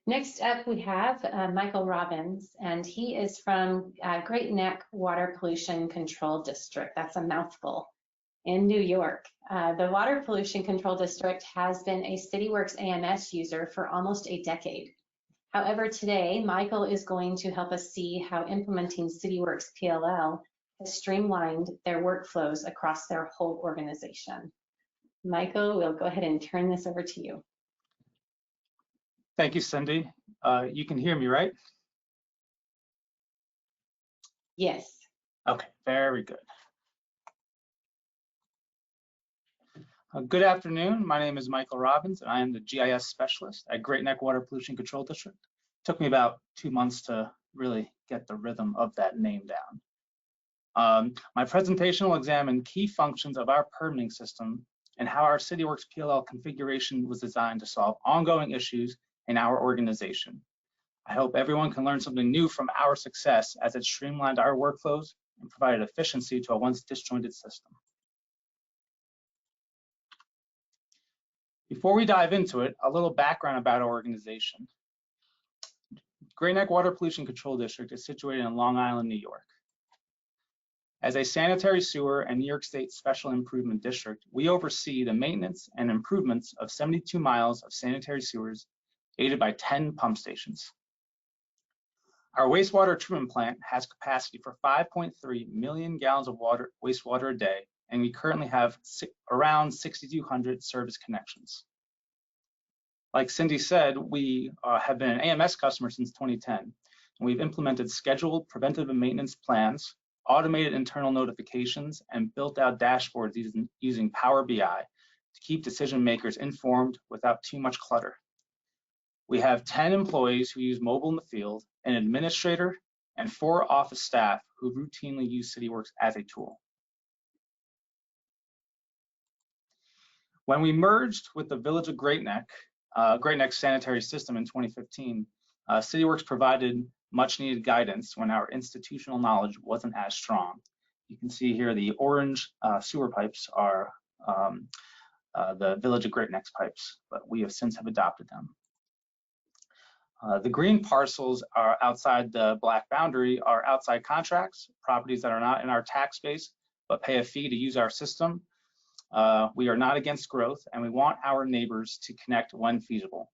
Next up, we have Michael Robbins, and he is from Great Neck Water Pollution Control District. That's a mouthful. In New York. The Water Pollution Control District has been a Cityworks AMS user for almost a decade. However, today, Michael is going to help us see how implementing Cityworks PLL has streamlined their workflows across their whole organization. Michael, we'll go ahead and turn this over to you. Thank you, Cindy. You can hear me, right? Yes. Okay, very good. Good afternoon. My name is Michael Robbins, and I am the GIS specialist at Great Neck Water Pollution Control District. It took me about 2 months to really get the rhythm of that name down. My presentation will examine key functions of our permitting system and how our Cityworks PLL configuration was designed to solve ongoing issues in our organization. I hope everyone can learn something new from our success as it streamlined our workflows and provided efficiency to a once disjointed system. Before we dive into it, a little background about our organization. Great Neck Water Pollution Control District is situated in Long Island, New York. As a sanitary sewer and New York State Special Improvement District, we oversee the maintenance and improvements of 72 miles of sanitary sewers, aided by 10 pump stations. Our wastewater treatment plant has capacity for 5.3 million gallons of wastewater a day, and we currently have around 6,200 service connections. Like Cindy said, we have been an AMS customer since 2010, and we've implemented scheduled preventive maintenance plans, automated internal notifications, and built out dashboards using Power BI to keep decision makers informed without too much clutter. We have 10 employees who use mobile in the field, an administrator, and 4 office staff who routinely use Cityworks as a tool. When we merged with the Village of Great Neck sanitary system in 2015, Cityworks provided much needed guidance when our institutional knowledge wasn't as strong. You can see here the orange sewer pipes are the Village of Great Neck's pipes, but we have since adopted them. The green parcels are outside the black boundary are outside contracts, properties that are not in our tax base, but pay a fee to use our system. We are not against growth, and we want our neighbors to connect when feasible.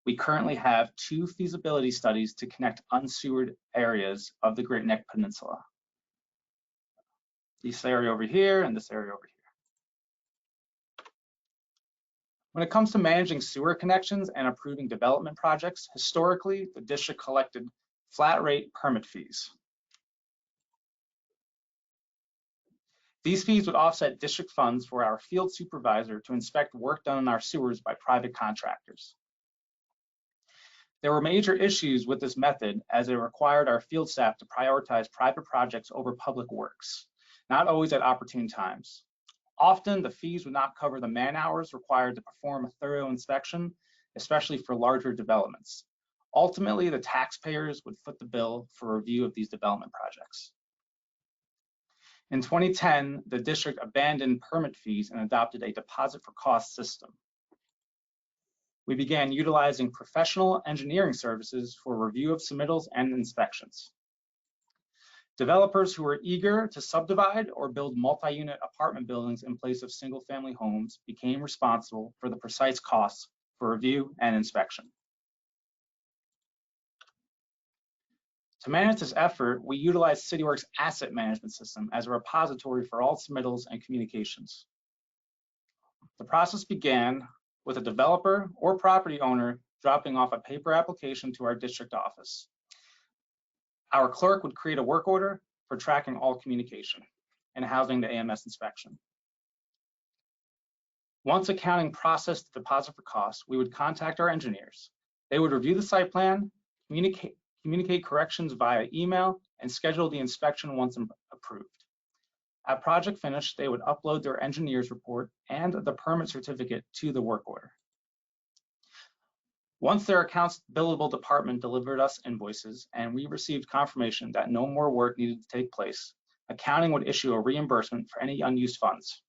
We currently have 2 feasibility studies to connect unsewered areas of the Great Neck Peninsula. This area over here and this area over here. When it comes to managing sewer connections and approving development projects, historically, the district collected flat rate permit fees. These fees would offset district funds for our field supervisor to inspect work done in our sewers by private contractors. There were major issues with this method as it required our field staff to prioritize private projects over public works, not always at opportune times. Often, the fees would not cover the man hours required to perform a thorough inspection, especially for larger developments. Ultimately, the taxpayers would foot the bill for review of these development projects. In 2010, the district abandoned permit fees and adopted a deposit for cost system. We began utilizing professional engineering services for review of submittals and inspections. Developers who were eager to subdivide or build multi-unit apartment buildings in place of single-family homes became responsible for the precise costs for review and inspection. To manage this effort, we utilized Cityworks Asset Management System as a repository for all submittals and communications. The process began with a developer or property owner dropping off a paper application to our district office. Our clerk would create a work order for tracking all communication and housing the AMS inspection. Once accounting processed the deposit for costs, we would contact our engineers. They would review the site plan, communicate corrections via email, and schedule the inspection once approved. At project finish, they would upload their engineer's report and the permit certificate to the work order. Once their accounts billable department delivered us invoices and we received confirmation that no more work needed to take place, accounting would issue a reimbursement for any unused funds.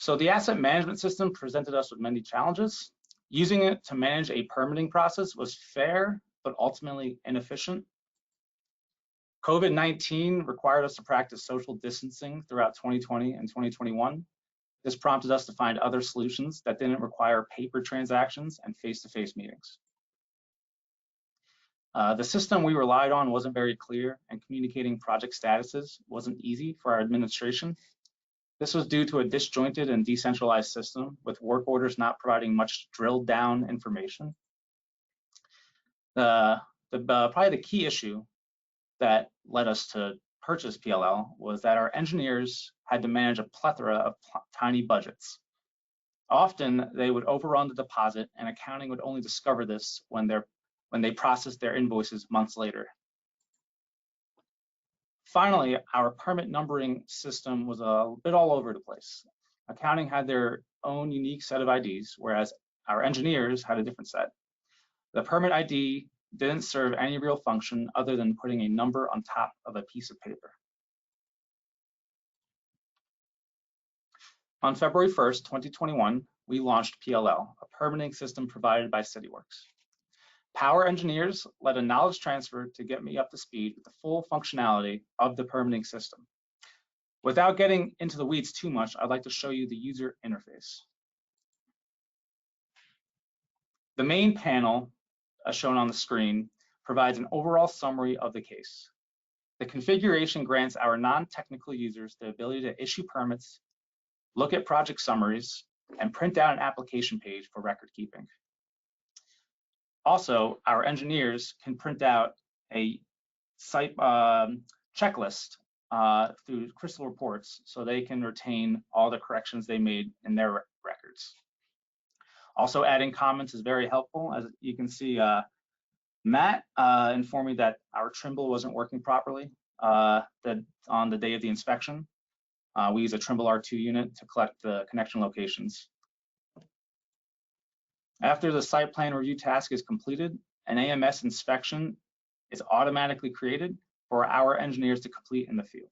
So the asset management system presented us with many challenges. Using it to manage a permitting process was fair, but ultimately inefficient. COVID-19 required us to practice social distancing throughout 2020 and 2021. This prompted us to find other solutions that didn't require paper transactions and face-to-face meetings. The system we relied on wasn't very clear, and communicating project statuses wasn't easy for our administration. This was due to a disjointed and decentralized system, with work orders not providing much drilled down information. Probably the key issue that led us to purchase PLL was that our engineers had to manage a plethora of tiny budgets. Often they would overrun the deposit, and accounting would only discover this when they processed their invoices months later. Finally, our permit numbering system was a bit all over the place. Accounting had their own unique set of IDs, whereas our engineers had a different set. The permit ID didn't serve any real function other than putting a number on top of a piece of paper. On February 1st, 2021, we launched PLL, a permitting system provided by Cityworks. Power engineers led a knowledge transfer to get me up to speed with the full functionality of the permitting system. Without getting into the weeds too much, I'd like to show you the user interface. The main panel, as shown on the screen, provides an overall summary of the case. The configuration grants our non-technical users the ability to issue permits, look at project summaries, and print out an application page for record keeping. Also, our engineers can print out a site checklist through Crystal Reports so they can retain all the corrections they made in their records. Also, adding comments is very helpful. As you can see, Matt informed me that our Trimble wasn't working properly on the day of the inspection. We use a Trimble R2 unit to collect the connection locations. After the site plan review task is completed, an AMS inspection is automatically created for our engineers to complete in the field.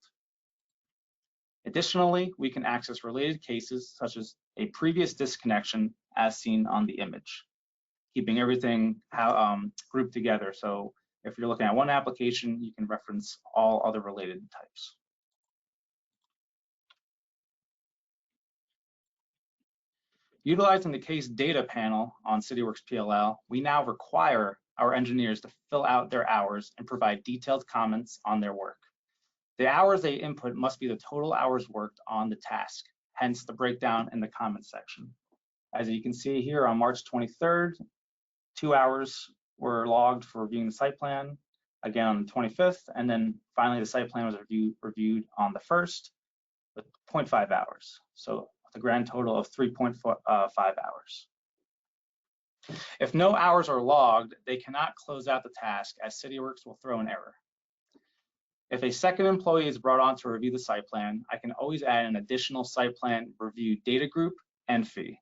Additionally, we can access related cases such as a previous disconnection as seen on the image, keeping everything grouped together. So if you're looking at one application, you can reference all other related types. Utilizing the case data panel on Cityworks PLL, we now require our engineers to fill out their hours and provide detailed comments on their work. The hours they input must be the total hours worked on the task, hence the breakdown in the comments section. As you can see here, on March 23rd, 2 hours were logged for reviewing the site plan, again on the 25th, and then finally the site plan was reviewed on the 1st with 0.5 hours. So a grand total of 3.5 hours. If no hours are logged, they cannot close out the task as Cityworks will throw an error. If a second employee is brought on to review the site plan, I can always add an additional site plan review data group and fee.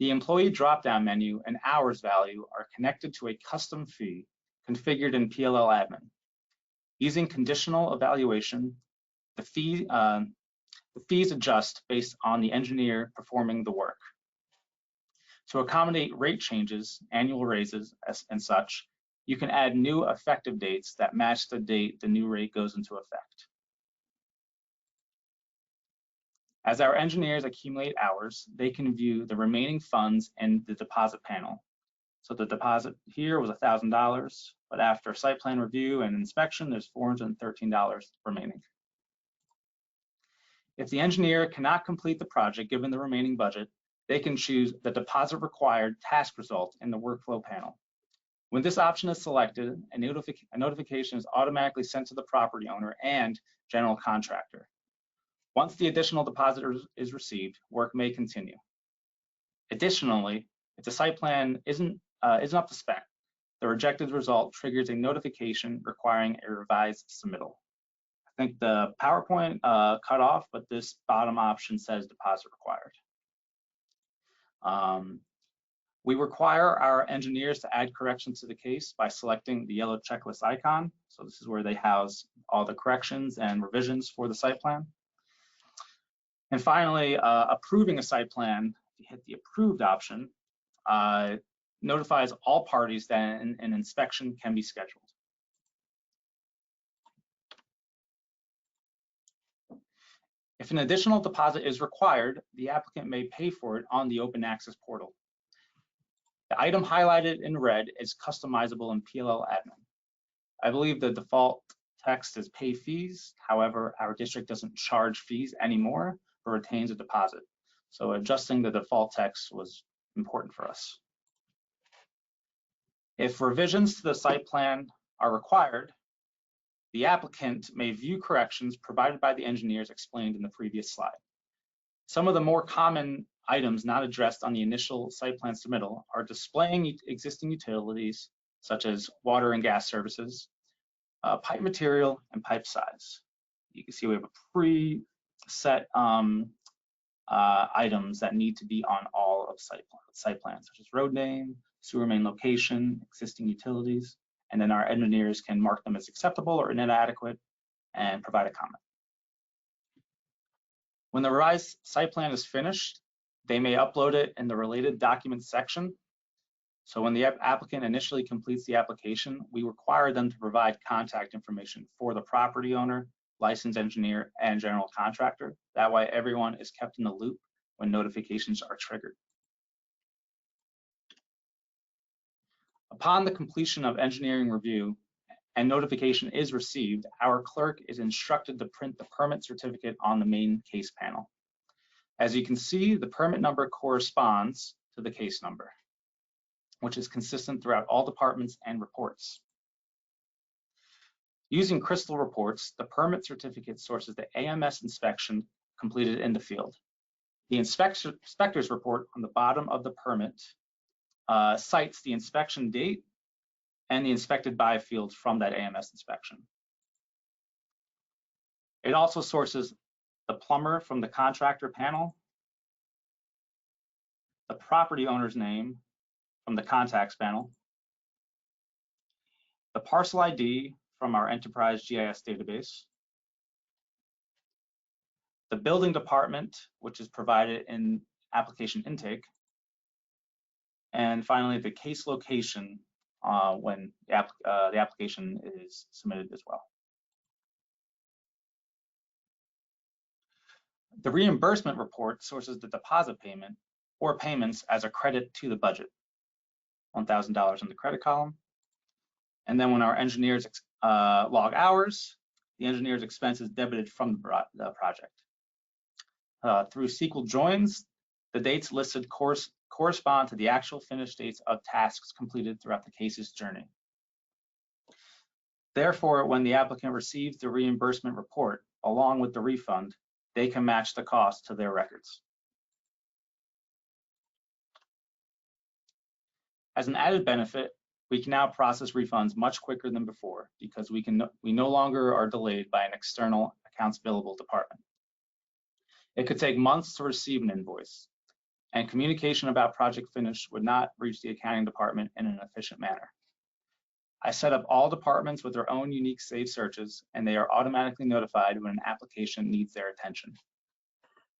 The employee drop-down menu and hours value are connected to a custom fee configured in PLL admin. Using conditional evaluation, the fees adjust based on the engineer performing the work. To accommodate rate changes, annual raises, and such, you can add new effective dates that match the date the new rate goes into effect. As our engineers accumulate hours, they can view the remaining funds in the deposit panel. So the deposit here was $1,000, but after site plan review and inspection, there's $413 remaining. If the engineer cannot complete the project given the remaining budget, they can choose the deposit required task result in the workflow panel. When this option is selected, a notification is automatically sent to the property owner and general contractor. Once the additional deposit is received, work may continue. Additionally, if the site plan isn't up to spec, the rejected result triggers a notification requiring a revised submittal. I think the PowerPoint cut off, but this bottom option says deposit required. We require our engineers to add corrections to the case by selecting the yellow checklist icon. So this is where they house all the corrections and revisions for the site plan. And finally, approving a site plan, if you hit the approved option, notifies all parties that an inspection can be scheduled. If an additional deposit is required, the applicant may pay for it on the open access portal. The item highlighted in red is customizable in PLL admin. I believe the default text is pay fees. However, our district doesn't charge fees anymore, but retains a deposit. So adjusting the default text was important for us. If revisions to the site plan are required, the applicant may view corrections provided by the engineers explained in the previous slide. Some of the more common items not addressed on the initial site plan submittal are displaying existing utilities, such as water and gas services, pipe material, and pipe size. You can see we have a preset items that need to be on all of site plans, such as road name, sewer main location, existing utilities, and then our engineers can mark them as acceptable or inadequate and provide a comment. When the revised site plan is finished, they may upload it in the related documents section. So when the applicant initially completes the application, we require them to provide contact information for the property owner, licensed engineer, and general contractor. That way everyone is kept in the loop when notifications are triggered. Upon the completion of engineering review and notification is received, our clerk is instructed to print the permit certificate on the main case panel. As you can see, the permit number corresponds to the case number, which is consistent throughout all departments and reports. Using Crystal reports, the permit certificate sources the AMS inspection completed in the field. The inspector's report on the bottom of the permit cites the inspection date and the inspected by field from that AMS inspection. It also sources the plumber from the contractor panel, the property owner's name from the contacts panel, the parcel ID from our enterprise GIS database, the building department, which is provided in application intake, and finally the case location when the application is submitted as well. The reimbursement report sources the deposit payment or payments as a credit to the budget, $1,000 in the credit column. And then when our engineers log hours, the engineer's expense is debited from the project. Through SQL joins, the dates listed correspond to the actual finished dates of tasks completed throughout the case's journey. Therefore, when the applicant receives the reimbursement report along with the refund, they can match the cost to their records. As an added benefit, we can now process refunds much quicker than before because we no longer are delayed by an external accounts billable department. It could take months to receive an invoice, and communication about project finish would not reach the accounting department in an efficient manner. I set up all departments with their own unique save searches, and they are automatically notified when an application needs their attention.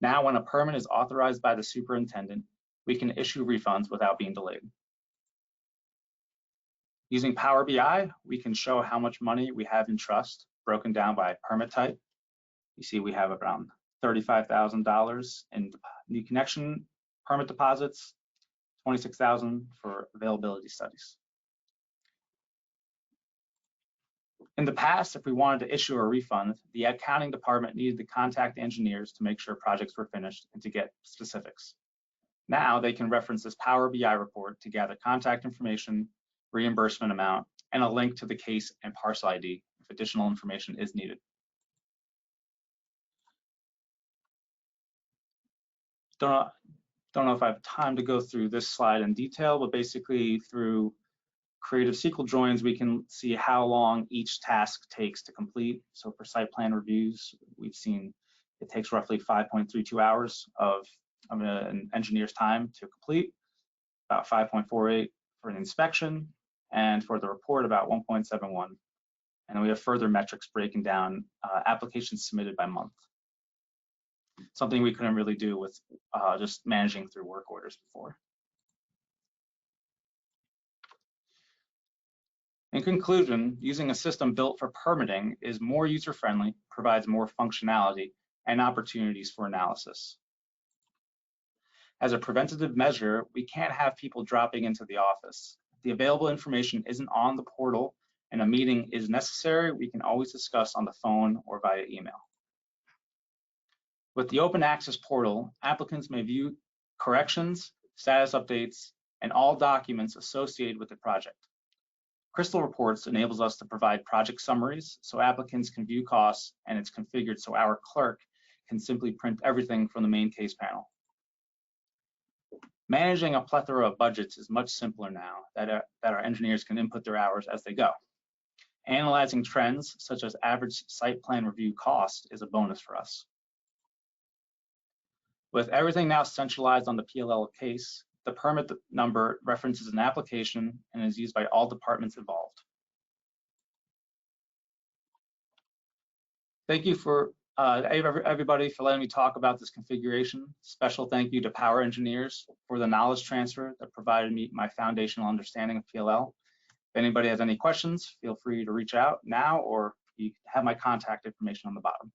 Now, when a permit is authorized by the superintendent, we can issue refunds without being delayed. Using Power BI, we can show how much money we have in trust, broken down by permit type. You see we have around $35,000 in new connection permit deposits, $26,000 for availability studies. In the past, if we wanted to issue a refund, the accounting department needed to contact engineers to make sure projects were finished and to get specifics. Now they can reference this Power BI report to gather contact information, reimbursement amount, and a link to the case and parcel ID if additional information is needed. Don't know if I have time to go through this slide in detail, but basically through creative SQL joins, we can see how long each task takes to complete. So for site plan reviews, we've seen it takes roughly 5.32 hours of an engineer's time to complete, about 5.48 for an inspection, and for the report, about 1.71. And then we have further metrics breaking down applications submitted by month. something we couldn't really do with just managing through work orders before. In conclusion, using a system built for permitting is more user-friendly, provides more functionality, and opportunities for analysis. As a preventative measure, we can't have people dropping into the office. If the available information isn't on the portal and a meeting is necessary, we can always discuss on the phone or via email. With the open access portal, applicants may view corrections, status updates, and all documents associated with the project. Crystal Reports enables us to provide project summaries so applicants can view costs, and it's configured so our clerk can simply print everything from the main case panel. Managing a plethora of budgets is much simpler now that our engineers can input their hours as they go. Analyzing trends such as average site plan review cost is a bonus for us. With everything now centralized on the PLL case, the permit number references an application and is used by all departments involved. Thank you for everybody for letting me talk about this configuration. Special thank you to Power Engineers for the knowledge transfer that provided me my foundational understanding of PLL. If anybody has any questions, feel free to reach out now, or you have my contact information on the bottom.